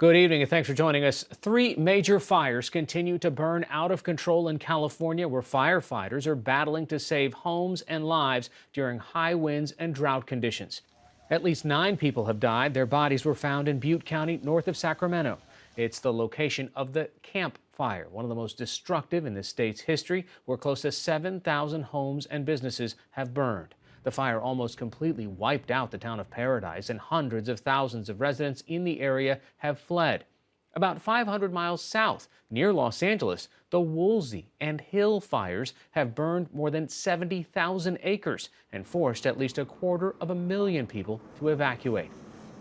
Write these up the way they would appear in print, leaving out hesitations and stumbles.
Good evening and thanks for joining us. Three major fires continue to burn out of control in California, where firefighters are battling to save homes and lives during high winds and drought conditions. At least 9 people have died. Their bodies were found in Butte County, north of Sacramento. It's the location of the Camp Fire, one of the most destructive in the state's history, where close to 7,000 homes and businesses have burned. The fire almost completely wiped out the town of Paradise, and hundreds of thousands of residents in the area have fled. About 500 miles south, near Los Angeles, the Woolsey and Hill fires have burned more than 70,000 acres and forced at least 250,000 people to evacuate.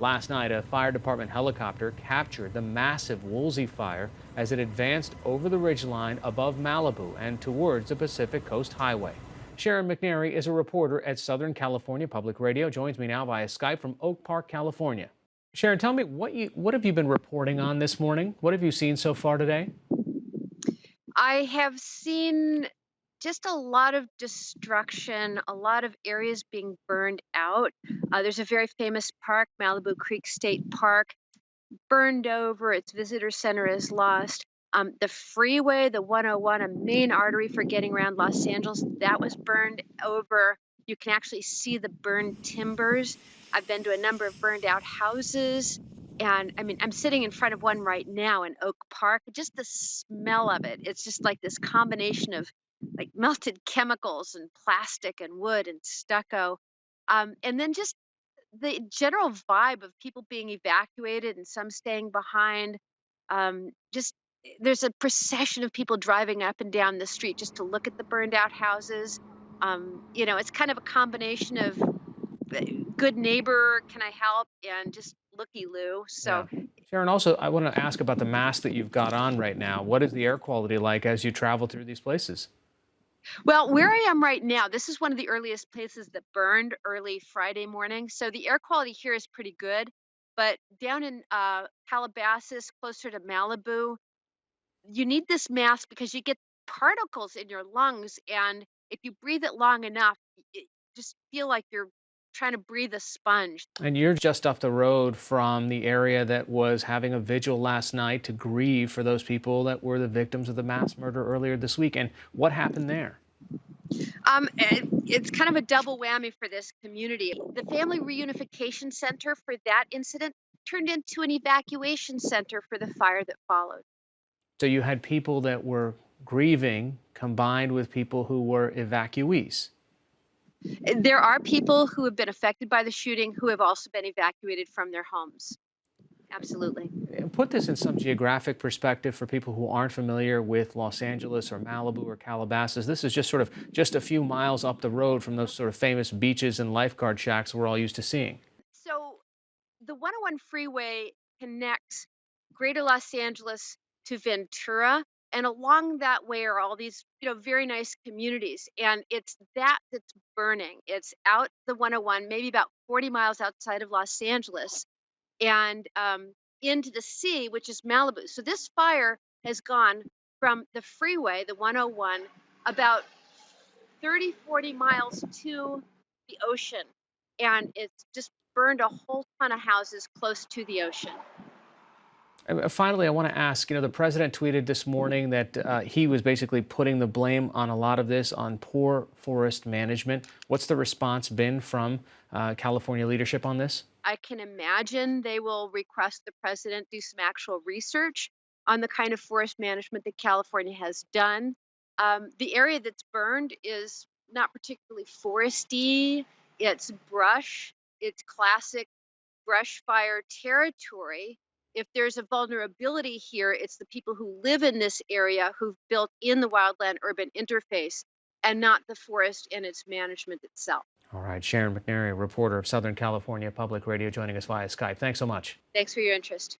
Last night, a fire department helicopter captured the massive Woolsey fire as it advanced over the ridgeline above Malibu and towards the Pacific Coast Highway. Sharon McNary is a reporter at Southern California Public Radio, joins me now via Skype from Oak Park, California. Sharon, tell me, what have you been reporting on this morning? What have you seen so far today? I have seen just a lot of destruction, a lot of areas being burned out. There's a very famous park, Malibu Creek State Park, burned over. Its visitor center is lost. The freeway, the 101, a main artery for getting around Los Angeles, that was burned over. You can actually see the burned timbers. I've been to a number of burned out houses. And I mean, I'm sitting in front of one right now in Oak Park. Just the smell of it. It's just like this combination of like melted chemicals and plastic and wood and stucco. And then just the general vibe of people being evacuated and some staying behind. Just there's a procession of people driving up and down the street just to look at the burned out houses. It's kind of a combination of good neighbor, can I help, and just looky loo. So Yeah. Sharon, also, I want to ask about the mask that you've got on right now. What is the air quality like as you travel through these places? well, where I am right now, this is one of the earliest places that burned early Friday morning. So the air quality here is pretty good. But down in Calabasas, closer to Malibu, you need this mask because you get particles in your lungs. And if you breathe it long enough, just feel like you're trying to breathe a sponge. And you're just up the road from the area that was having a vigil last night to grieve for those people that were the victims of the mass murder earlier this week. And what happened there? It's kind of a double whammy for this community. The Family Reunification Center for that incident turned into an evacuation center for the fire that followed. So you had people that were grieving combined with people who were evacuees. There are people who have been affected by the shooting who have also been evacuated from their homes. Absolutely. And put this in some geographic perspective for people who aren't familiar with Los Angeles or Malibu or Calabasas. This is just sort of just a few miles up the road from those sort of famous beaches and lifeguard shacks we're all used to seeing. So the 101 freeway connects Greater Los Angeles to Ventura, and along that way are all these, very nice communities. And it's that that's burning. It's out the 101, maybe about 40 miles outside of Los Angeles, and into the sea, which is Malibu. So this fire has gone from the freeway, the 101, about 30, 40 miles to the ocean. And it's just burned a whole ton of houses close to the ocean. Finally, I want to ask, the president tweeted this morning that he was basically putting the blame on a lot of this on poor forest management. What's the response been from California leadership on this? I can imagine they will request the president do some actual research on the kind of forest management that California has done. The area that's burned is not particularly foresty. It's brush. It's classic brush fire territory. If there's a vulnerability here, it's the people who live in this area who've built in the wildland urban interface and not the forest and its management itself. All right, Sharon McNary, reporter of Southern California Public Radio, joining us via Skype. Thanks so much. Thanks for your interest.